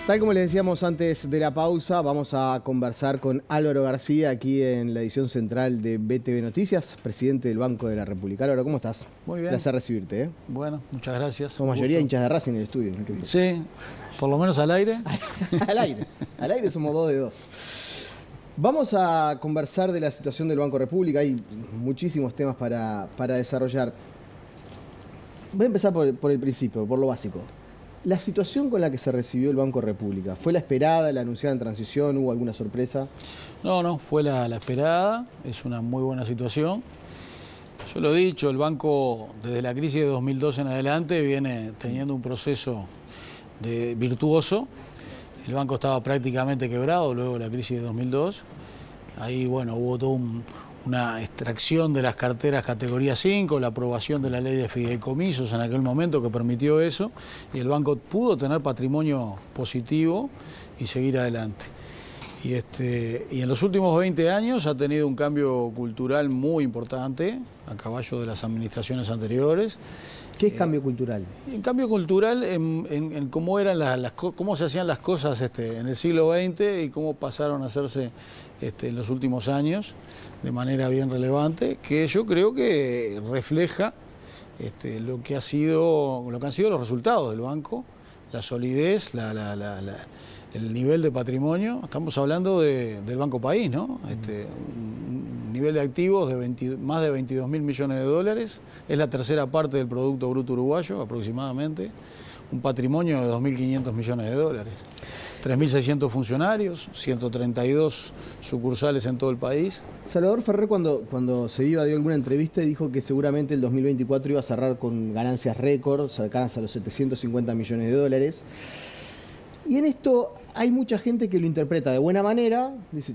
Tal como les decíamos antes de la pausa, vamos a conversar con Álvaro García aquí en la edición central de BTV Noticias, presidente del Banco de la República. Álvaro, ¿cómo estás? Muy bien. Placer recibirte, ¿eh? Bueno, muchas gracias. Somos mayoría hinchas de Racing en el estudio. ¿No? Sí, por lo menos al aire. Al aire somos 2 de 2. Vamos a conversar de la situación del Banco República. Hay muchísimos temas para desarrollar. Voy a empezar por el principio, por lo básico. La situación con la que se recibió el Banco República, ¿fue la esperada, la anunciada en transición? ¿Hubo alguna sorpresa? No, fue la esperada. Es una muy buena situación. Yo lo he dicho, el banco desde la crisis de 2002 en adelante viene teniendo un proceso virtuoso. El banco estaba prácticamente quebrado luego de la crisis de 2002. Ahí, bueno, hubo toda una extracción de las carteras categoría 5, la aprobación de la ley de fideicomisos en aquel momento que permitió eso, y el banco pudo tener patrimonio positivo y seguir adelante. Y en los últimos 20 años ha tenido un cambio cultural muy importante, a caballo de las administraciones anteriores. ¿Qué es cambio cultural? El cambio cultural en cómo eran cómo se hacían las cosas en el siglo XX y cómo pasaron a hacerse en los últimos años de manera bien relevante, que yo creo que refleja lo que han sido los resultados del banco, la solidez, el nivel de patrimonio. Estamos hablando del Banco País, ¿no? Un nivel de activos de más de 22.000 millones de dólares, es la tercera parte del Producto Bruto Uruguayo aproximadamente, un patrimonio de 2.500 millones de dólares. 3.600 funcionarios, 132 sucursales en todo el país. Salvador Ferrer, cuando se dio alguna entrevista, dijo que seguramente el 2024 iba a cerrar con ganancias récord, cercanas a los 750 millones de dólares. Y en esto hay mucha gente que lo interpreta de buena manera, dice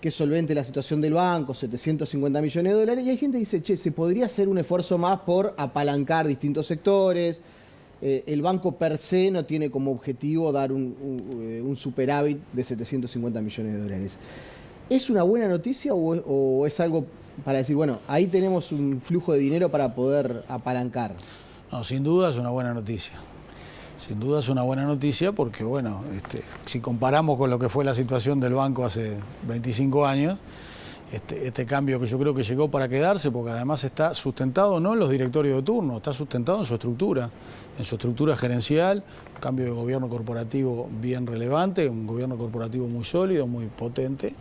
que es solvente la situación del banco, 750 millones de dólares, y hay gente que dice, che, se podría hacer un esfuerzo más por apalancar distintos sectores. El banco per se no tiene como objetivo dar un superávit de 750 millones de dólares. ¿Es una buena noticia o es algo para decir, bueno, ahí tenemos un flujo de dinero para poder apalancar? No, sin duda es una buena noticia. Sin duda es una buena noticia porque, bueno, si comparamos con lo que fue la situación del banco hace 25 años, este cambio que yo creo que llegó para quedarse, porque además está sustentado no en los directorios de turno, está sustentado en su estructura gerencial, un cambio de gobierno corporativo bien relevante, un gobierno corporativo muy sólido, muy potente,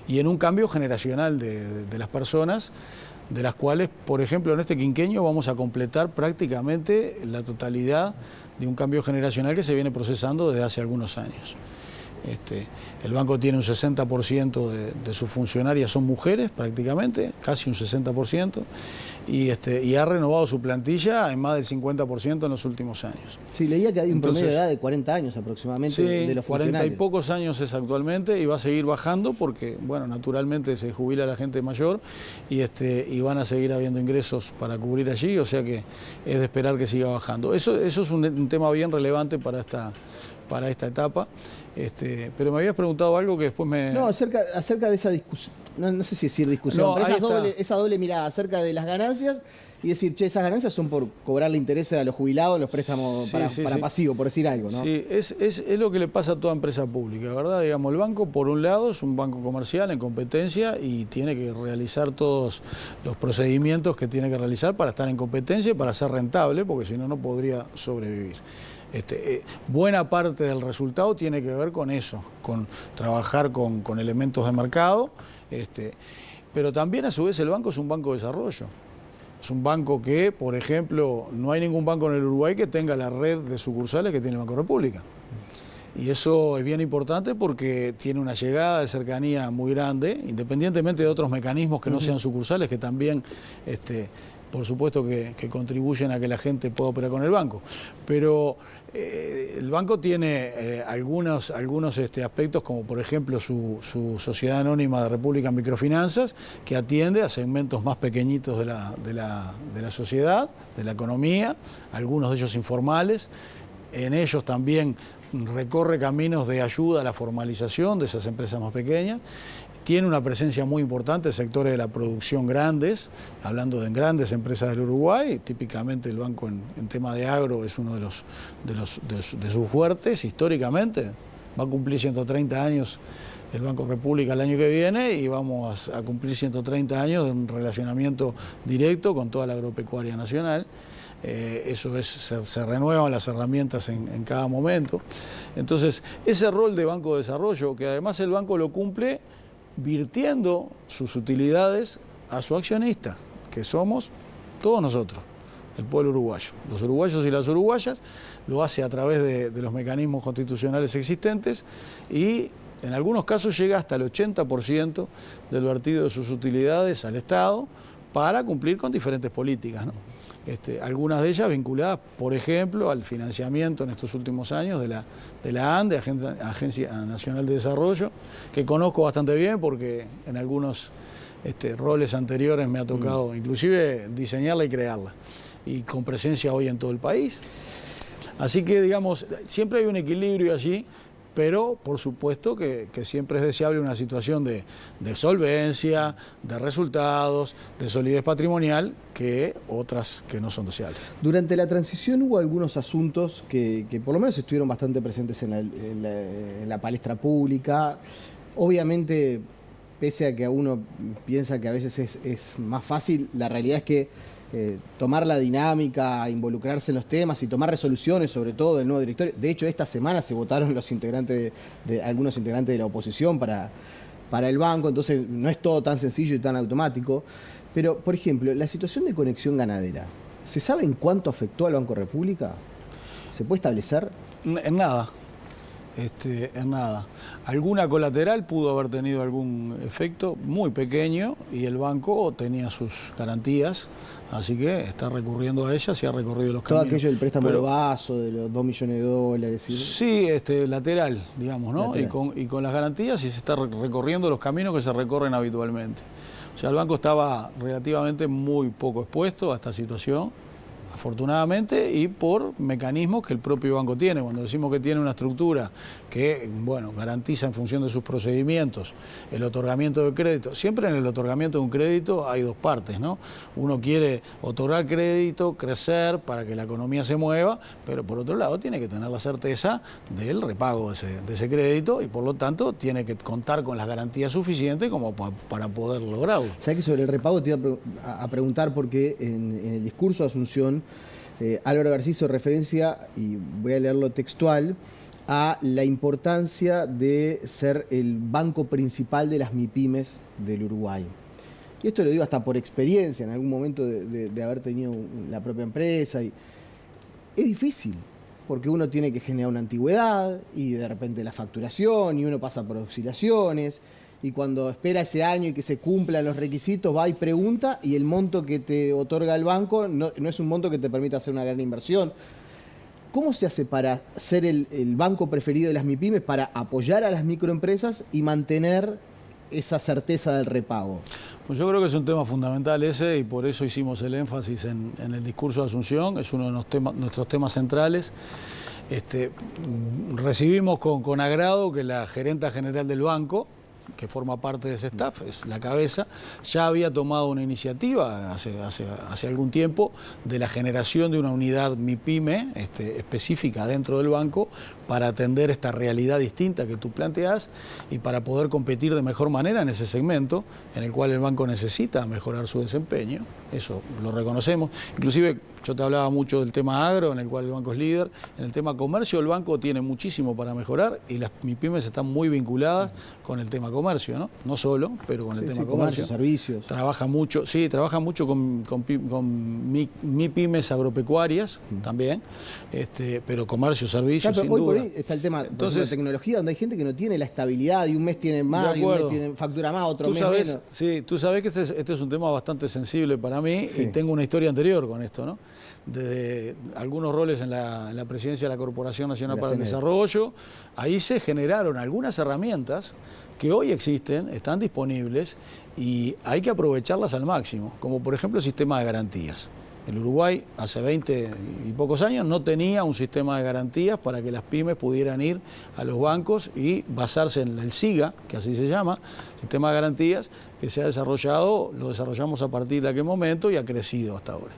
y en un cambio generacional de las personas, de las cuales, por ejemplo, en este quinquenio vamos a completar prácticamente la totalidad de un cambio generacional que se viene procesando desde hace algunos años. El banco tiene un 60% de sus funcionarias son mujeres prácticamente, casi un 60%, y ha renovado su plantilla en más del 50% en los últimos años. Sí, leía que hay un promedio de edad de 40 años aproximadamente de los funcionarios. 40 y pocos años es actualmente y va a seguir bajando porque, bueno, naturalmente se jubila la gente mayor y van a seguir habiendo ingresos para cubrir allí, o sea que es de esperar que siga bajando. Eso es un tema bien relevante para esta etapa. Pero me habías preguntado algo que después me... No, acerca de esa discusión, no sé si decir discusión, pero esa doble mirada acerca de las ganancias y decir, che, esas ganancias son por cobrarle intereses a los jubilados, los préstamos para pasivo, por decir algo, ¿no? Sí, es lo que le pasa a toda empresa pública, ¿verdad? Digamos, el banco, por un lado, es un banco comercial en competencia y tiene que realizar todos los procedimientos que tiene que realizar para estar en competencia y para ser rentable, porque si no, no podría sobrevivir. Buena parte del resultado tiene que ver con eso, con trabajar con elementos de mercado, pero también a su vez el banco es un banco de desarrollo. Es un banco que, por ejemplo, no hay ningún banco en el Uruguay que tenga la red de sucursales que tiene el Banco República. Y eso es bien importante porque tiene una llegada de cercanía muy grande, independientemente de otros mecanismos que no sean sucursales, que también, por supuesto, que contribuyen a que la gente pueda operar con el banco. Pero el banco tiene algunos aspectos, como por ejemplo su sociedad anónima de República Microfinanzas, que atiende a segmentos más pequeñitos de la sociedad, de la economía, algunos de ellos informales. En ellos también recorre caminos de ayuda a la formalización de esas empresas más pequeñas. Tiene una presencia muy importante en sectores de la producción grandes, hablando de grandes empresas del Uruguay. Típicamente el banco en tema de agro es uno de sus fuertes históricamente. va a cumplir 130 años el Banco República el año que viene y vamos a cumplir 130 años de un relacionamiento directo con toda la agropecuaria nacional. Eso es, se renuevan las herramientas en cada momento. Entonces, ese rol de Banco de Desarrollo, que además el banco lo cumple virtiendo sus utilidades a su accionista, que somos todos nosotros, el pueblo uruguayo. Los uruguayos y las uruguayas lo hace a través de los mecanismos constitucionales existentes y en algunos casos llega hasta el 80% del vertido de sus utilidades al Estado para cumplir con diferentes políticas, ¿no? Algunas de ellas vinculadas, por ejemplo, al financiamiento en estos últimos años de la ANDE, Agencia Nacional de Desarrollo, que conozco bastante bien porque en algunos roles anteriores me ha tocado inclusive diseñarla y crearla, y con presencia hoy en todo el país. Así que, digamos, siempre hay un equilibrio allí, pero por supuesto que siempre es deseable una situación de solvencia, de resultados, de solidez patrimonial, que otras que no son deseables. Durante la transición hubo algunos asuntos que por lo menos estuvieron bastante presentes en la palestra pública. Obviamente, pese a que a uno piensa que a veces es más fácil, la realidad es que tomar la dinámica, involucrarse en los temas y tomar resoluciones, sobre todo del nuevo directorio. De hecho, esta semana se votaron los integrantes algunos integrantes de la oposición para el banco, entonces no es todo tan sencillo y tan automático. Pero, por ejemplo, la situación de Conexión Ganadera, ¿se sabe en cuánto afectó al Banco República? ¿Se puede establecer? En nada. En nada. Alguna colateral pudo haber tenido algún efecto muy pequeño y el banco tenía sus garantías, así que está recurriendo a ellas y ha recorrido los caminos. Todo aquello del préstamo de vaso, de los 2 millones de dólares. Sí, lateral, digamos, ¿no? Lateral. Y con las garantías y se está recorriendo los caminos que se recorren habitualmente. O sea, el banco estaba relativamente muy poco expuesto a esta situación, afortunadamente, y por mecanismos que el propio banco tiene. Cuando decimos que tiene una estructura que, bueno, garantiza en función de sus procedimientos el otorgamiento de crédito. Siempre en el otorgamiento de un crédito hay dos partes, ¿no? Uno quiere otorgar crédito, crecer para que la economía se mueva, pero por otro lado tiene que tener la certeza del repago de ese crédito y por lo tanto tiene que contar con las garantías suficientes como para poder lograrlo. ¿Sabes que sobre el repago te iba a preguntar porque en el discurso de Asunción Álvaro García hizo referencia, y voy a leerlo textual, a la importancia de ser el banco principal de las MIPYMES del Uruguay. Y esto lo digo hasta por experiencia, en algún momento de haber tenido la propia empresa. Y es difícil, porque uno tiene que generar una antigüedad y de repente la facturación y uno pasa por oscilaciones. Y cuando espera ese año y que se cumplan los requisitos, va y pregunta, y el monto que te otorga el banco no es un monto que te permita hacer una gran inversión. ¿Cómo se hace para ser el banco preferido de las MIPYMES, para apoyar a las microempresas y mantener esa certeza del repago? Pues yo creo que es un tema fundamental ese, y por eso hicimos el énfasis en el discurso de Asunción. Es uno de nuestros temas centrales. Recibimos con agrado que la gerenta general del banco, que forma parte de ese staff, es la cabeza, ya había tomado una iniciativa hace algún tiempo de la generación de una unidad MIPYME específica dentro del banco para atender esta realidad distinta que tú planteas y para poder competir de mejor manera en ese segmento en el cual el banco necesita mejorar su desempeño. Eso lo reconocemos. Inclusive yo te hablaba mucho del tema agro, en el cual el banco es líder. En el tema comercio el banco tiene muchísimo para mejorar y las MIPYMES están muy vinculadas con el tema comercio, ¿no? No solo, pero con el tema comercio. Servicios. Trabaja mucho con MIPYMES agropecuarias también, pero comercio, servicios, claro, sin hoy duda. Por ahí está el tema de la tecnología, donde hay gente que no tiene la estabilidad y un mes tiene más, y un mes tiene, factura más, otro mes menos. Sí, tú sabes que este es un tema bastante sensible para mí, y tengo una historia anterior con esto, ¿no? De algunos roles en la presidencia de la Corporación Nacional para el Desarrollo. Ahí se generaron algunas herramientas que hoy existen, están disponibles y hay que aprovecharlas al máximo, como por ejemplo el sistema de garantías. El Uruguay hace 20 y pocos años no tenía un sistema de garantías para que las pymes pudieran ir a los bancos y basarse en el SIGA, que así se llama, sistema de garantías, que se ha desarrollado, lo desarrollamos a partir de aquel momento y ha crecido hasta ahora.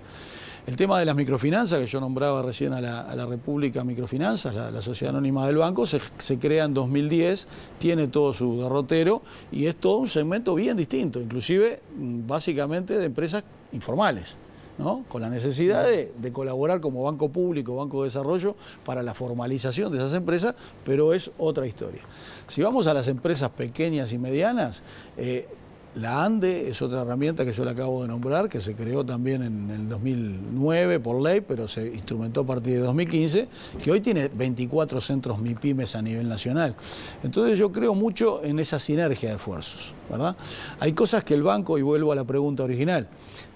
El tema de las microfinanzas, que yo nombraba recién a la República Microfinanzas, la sociedad anónima del banco, se crea en 2010, tiene todo su derrotero y es todo un segmento bien distinto, inclusive básicamente de empresas informales, ¿no? Con la necesidad de colaborar como banco público, banco de desarrollo, para la formalización de esas empresas, pero es otra historia. Si vamos a las empresas pequeñas y medianas, la ANDE es otra herramienta que yo le acabo de nombrar, que se creó también en el 2009 por ley, pero se instrumentó a partir de 2015, que hoy tiene 24 centros MIPYMES a nivel nacional. Entonces yo creo mucho en esa sinergia de esfuerzos, ¿verdad? Hay cosas que el banco, y vuelvo a la pregunta original,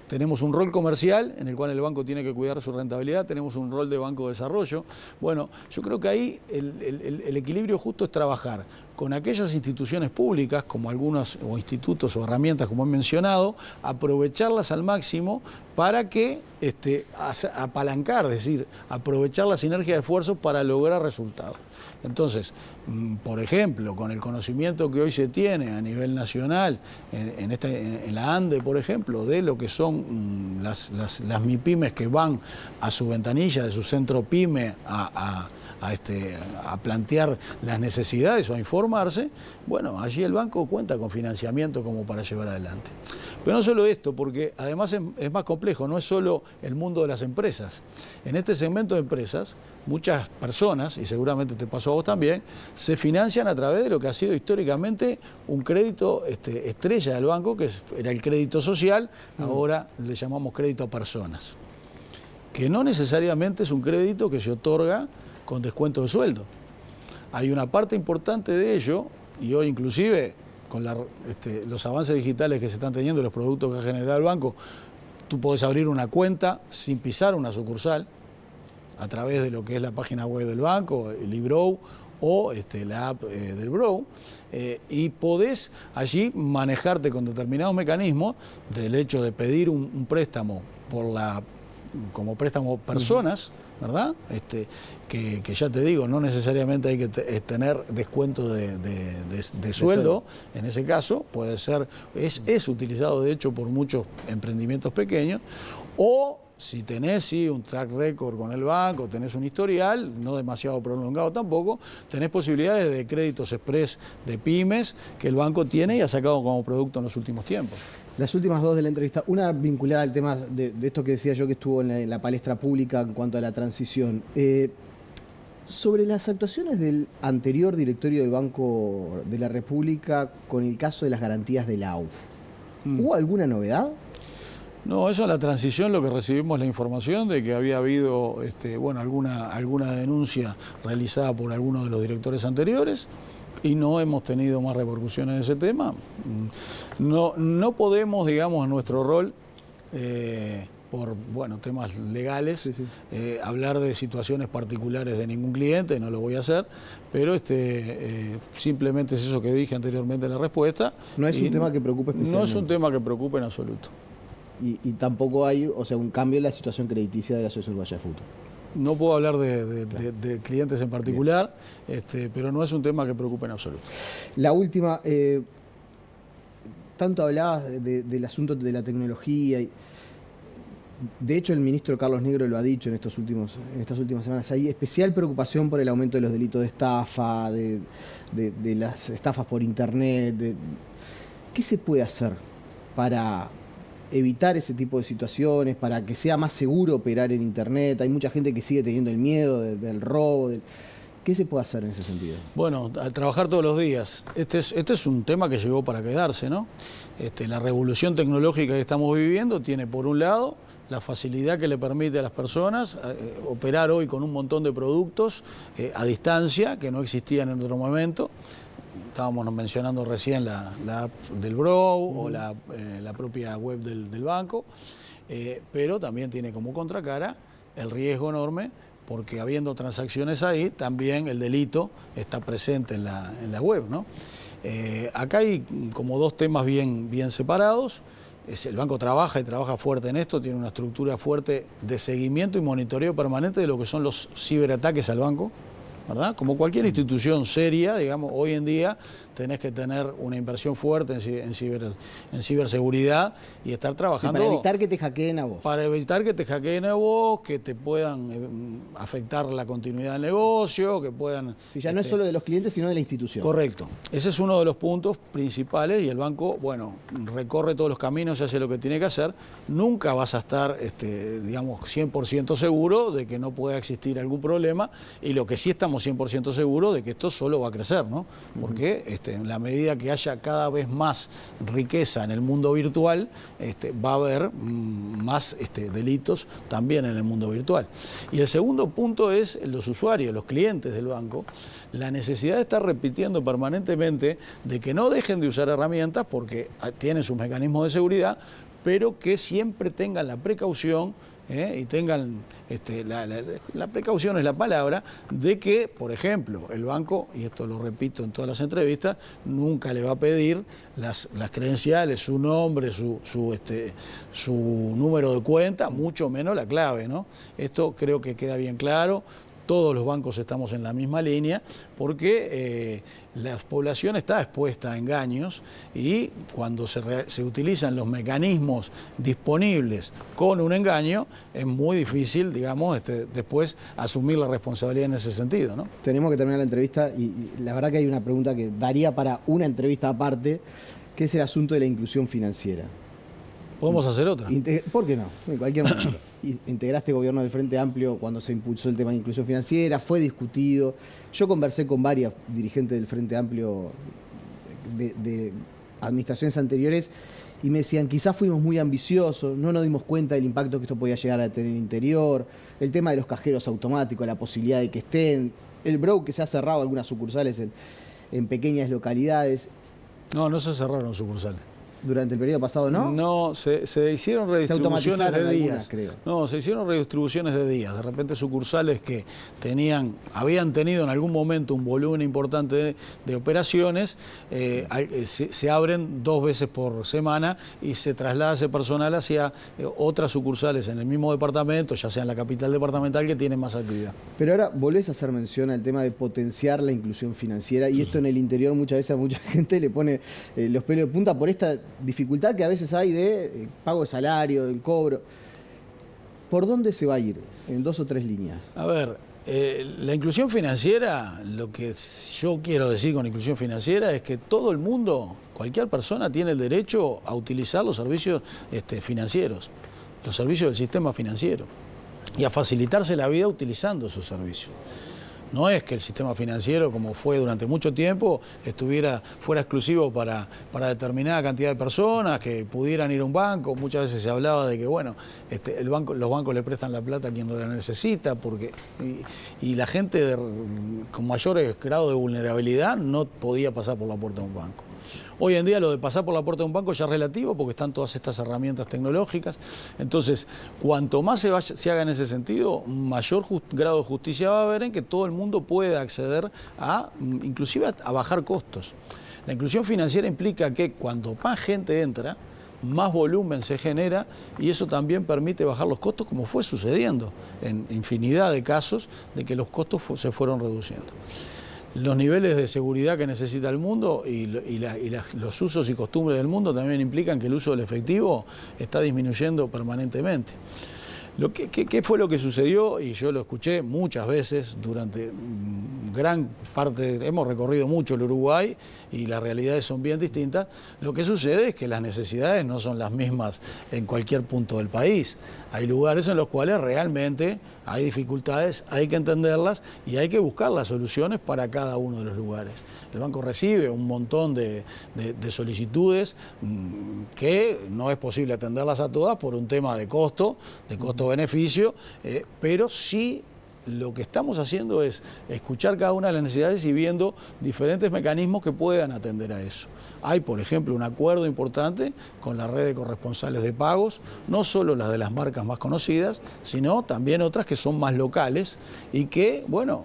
tenemos un rol comercial en el cual el banco tiene que cuidar su rentabilidad, tenemos un rol de banco de desarrollo. Bueno, yo creo que ahí el equilibrio justo es trabajar con aquellas instituciones públicas, como algunos o institutos o herramientas como he mencionado, aprovecharlas al máximo para que apalancar, es decir, aprovechar la sinergia de esfuerzos para lograr resultados. Entonces, por ejemplo, con el conocimiento que hoy se tiene a nivel nacional, en la ANDE, por ejemplo, de lo que son las MIPYMES que van a su ventanilla de su centro PYME a plantear las necesidades o a informarse, bueno, allí el banco cuenta con financiamiento como para llevar adelante. Pero no solo esto, porque además es más complejo, no es solo el mundo de las empresas. En este segmento de empresas, muchas personas, y seguramente te pasó a vos también, se financian a través de lo que ha sido históricamente un crédito estrella del banco, que era el crédito social, ahora le llamamos crédito a personas, que no necesariamente es un crédito que se otorga con descuento de sueldo. Hay una parte importante de ello, y hoy inclusive con los avances digitales que se están teniendo, los productos que ha generado el banco, tú podés abrir una cuenta sin pisar una sucursal, a través de lo que es la página web del banco, el eBrow o la app del Brow, y podés allí manejarte con determinados mecanismos del hecho de pedir un préstamo como préstamo personas, ¿verdad? Que ya te digo, no necesariamente hay que tener descuento de sueldo, en ese caso puede ser, es utilizado de hecho por muchos emprendimientos pequeños, o si tenés un track record con el banco, tenés un historial, no demasiado prolongado tampoco, tenés posibilidades de créditos express de pymes que el banco tiene y ha sacado como producto en los últimos tiempos. Las últimas dos de la entrevista, una vinculada al tema de esto que decía yo que estuvo en la palestra pública en cuanto a la transición. Sobre las actuaciones del anterior directorio del Banco de la República con el caso de las garantías de la AUF, ¿hubo alguna novedad? No, eso en la transición lo que recibimos la información de que había habido alguna denuncia realizada por algunos de los directores anteriores y no hemos tenido más repercusiones en ese tema. No podemos, digamos, en nuestro rol, por temas legales, hablar de situaciones particulares de ningún cliente, no lo voy a hacer, pero simplemente es eso que dije anteriormente en la respuesta. No es un tema que preocupe especialmente. No es un tema que preocupe en absoluto. Y tampoco hay, un cambio en la situación crediticia de la Asociación Uruguaya de Fútbol. No puedo hablar de clientes en particular, pero no es un tema que preocupe en absoluto. La última, tanto hablabas del asunto de la tecnología. De hecho, el ministro Carlos Negro lo ha dicho en estas últimas semanas. Hay especial preocupación por el aumento de los delitos de estafa, de las estafas por internet. ¿Qué se puede hacer para evitar ese tipo de situaciones, para que sea más seguro operar en internet? Hay mucha gente que sigue teniendo el miedo del robo. ¿Qué se puede hacer en ese sentido? Bueno, a trabajar todos los días. Este es un tema que llegó para quedarse, ¿no? La revolución tecnológica que estamos viviendo tiene, por un lado, la facilidad que le permite a las personas operar hoy con un montón de productos a distancia que no existían en otro momento. Estábamos mencionando recién la app del Brow o la propia web del banco, pero también tiene como contracara el riesgo enorme, porque habiendo transacciones ahí, también el delito está presente en la web, ¿no? Acá hay como dos temas bien separados. El banco trabaja y trabaja fuerte en esto, tiene una estructura fuerte de seguimiento y monitoreo permanente de lo que son los ciberataques al banco. ¿verdad? Como cualquier institución seria, digamos, hoy en día tenés que tener una inversión fuerte en ciberseguridad y estar trabajando... Para evitar que te hackeen a vos. Para evitar que te hackeen a vos, que te puedan afectar la continuidad del negocio, que puedan... Sí, ya no es solo de los clientes, sino de la institución. Correcto. Ese es uno de los puntos principales y el banco, bueno, recorre todos los caminos y hace lo que tiene que hacer. Nunca vas a estar, digamos, 100% seguro de que no pueda existir algún problema, y lo que sí estamos 100% seguros de que esto solo va a crecer, ¿no? Porque en la medida que haya cada vez más riqueza en el mundo virtual, va a haber más delitos también en el mundo virtual. Y el segundo punto es los usuarios, los clientes del banco, la necesidad de estar repitiendo permanentemente de que no dejen de usar herramientas porque tienen sus mecanismos de seguridad, pero que siempre tengan la precaución y tengan, la precaución es la palabra, de que, por ejemplo, el banco, y esto lo repito en todas las entrevistas, nunca le va a pedir las credenciales, su nombre, su número de cuenta, mucho menos la clave, ¿no? Esto creo que queda bien claro. Todos los bancos estamos en la misma línea porque la población está expuesta a engaños, y cuando se utilizan los mecanismos disponibles con un engaño, es muy difícil, digamos, después asumir la responsabilidad en ese sentido, ¿no? Tenemos que terminar la entrevista y la verdad que hay una pregunta que daría para una entrevista aparte, que es el asunto de la inclusión financiera. ¿Podemos hacer otra? ¿Por qué no? En cualquier momento. Integraste gobierno del Frente Amplio cuando se impulsó el tema de inclusión financiera, fue discutido. Yo conversé con varias dirigentes del Frente Amplio de administraciones anteriores y me decían, quizás fuimos muy ambiciosos, no nos dimos cuenta del impacto que esto podía llegar a tener en el interior, el tema de los cajeros automáticos, la posibilidad de que estén, el broke que se ha cerrado algunas sucursales en pequeñas localidades. No se cerraron sucursales. Durante el periodo pasado, ¿no? No, se hicieron redistribuciones de días. Algunas, creo. No, se hicieron redistribuciones de días. De repente sucursales que habían tenido en algún momento un volumen importante de operaciones, se abren 2 veces por semana y se traslada ese personal hacia otras sucursales en el mismo departamento, ya sea en la capital departamental, que tienen más actividad. Pero ahora volvés a hacer mención al tema de potenciar la inclusión financiera, y esto en el interior muchas veces a mucha gente le pone los pelos de punta por esta dificultad que a veces hay de pago de salario, del cobro. ¿Por dónde se va a ir? En 2 o 3 líneas. A ver, la inclusión financiera, lo que yo quiero decir con inclusión financiera es que todo el mundo, cualquier persona, tiene el derecho a utilizar los servicios financieros, los servicios del sistema financiero, y a facilitarse la vida utilizando esos servicios. No es que el sistema financiero, como fue durante mucho tiempo, fuera exclusivo para determinada cantidad de personas que pudieran ir a un banco. Muchas veces se hablaba de que, bueno, los bancos le prestan la plata a quien no la necesita, y la gente con mayor grado de vulnerabilidad no podía pasar por la puerta de un banco. Hoy en día lo de pasar por la puerta de un banco ya es relativo porque están todas estas herramientas tecnológicas. Entonces, cuanto más se haga en ese sentido, mayor grado de justicia va a haber en que todo el mundo pueda acceder inclusive a bajar costos. La inclusión financiera implica que cuando más gente entra, más volumen se genera, y eso también permite bajar los costos, como fue sucediendo en infinidad de casos de que los costos se fueron reduciendo. Los niveles de seguridad que necesita el mundo y los usos y costumbres del mundo también implican que el uso del efectivo está disminuyendo permanentemente. ¿Qué fue lo que sucedió? Y yo lo escuché muchas veces durante gran parte, hemos recorrido mucho el Uruguay y las realidades son bien distintas. Lo que sucede es que las necesidades no son las mismas en cualquier punto del país. Hay lugares en los cuales realmente hay dificultades, hay que entenderlas y hay que buscar las soluciones para cada uno de los lugares. El banco recibe un montón de solicitudes que no es posible atenderlas a todas por un tema de costo-beneficio, pero sí lo que estamos haciendo es escuchar cada una de las necesidades y viendo diferentes mecanismos que puedan atender a eso. Hay, por ejemplo, un acuerdo importante con la red de corresponsales de pagos, no solo las de las marcas más conocidas, sino también otras que son más locales y que, bueno,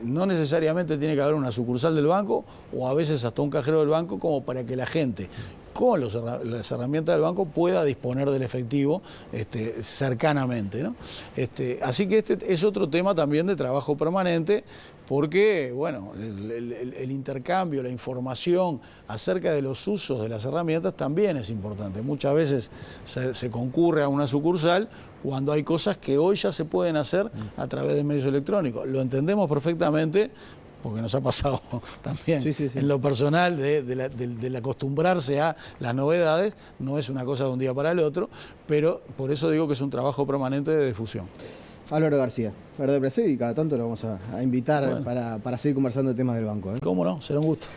no necesariamente tiene que haber una sucursal del banco o a veces hasta un cajero del banco como para que la gente con las herramientas del banco pueda disponer del efectivo cercanamente, ¿no? Así que este es otro tema también de trabajo permanente porque, bueno, el intercambio, la información acerca de los usos de las herramientas también es importante. Muchas veces se concurre a una sucursal cuando hay cosas que hoy ya se pueden hacer a través de medios electrónicos. Lo entendemos perfectamente, porque nos ha pasado también en lo personal del acostumbrarse a las novedades. No es una cosa de un día para el otro, pero por eso digo que es un trabajo permanente de difusión. Álvaro García, verdadero placer, y cada tanto lo vamos a invitar para seguir conversando de temas del banco. ¿Cómo no? Será un gusto.